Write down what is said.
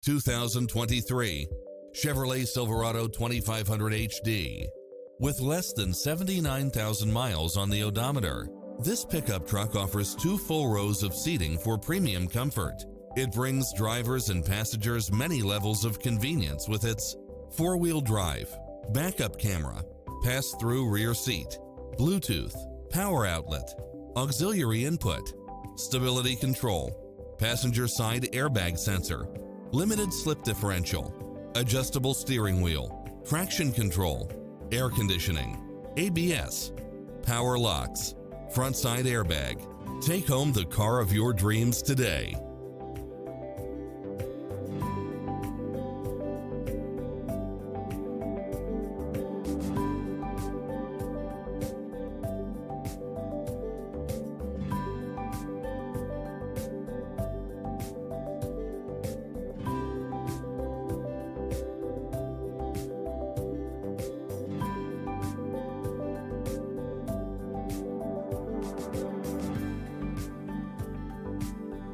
2023 Chevrolet Silverado 2500HD. With less than 79,000 miles on the odometer, this pickup truck offers 2 full rows of seating for premium comfort. It brings drivers and passengers many levels of convenience with its 4-wheel drive, backup camera, pass-through rear seat, Bluetooth, power outlet, auxiliary input, stability control, passenger side airbag sensor, limited slip differential, adjustable steering wheel, traction control, air conditioning, ABS, power locks, front side airbag. Take home the car of your dreams today.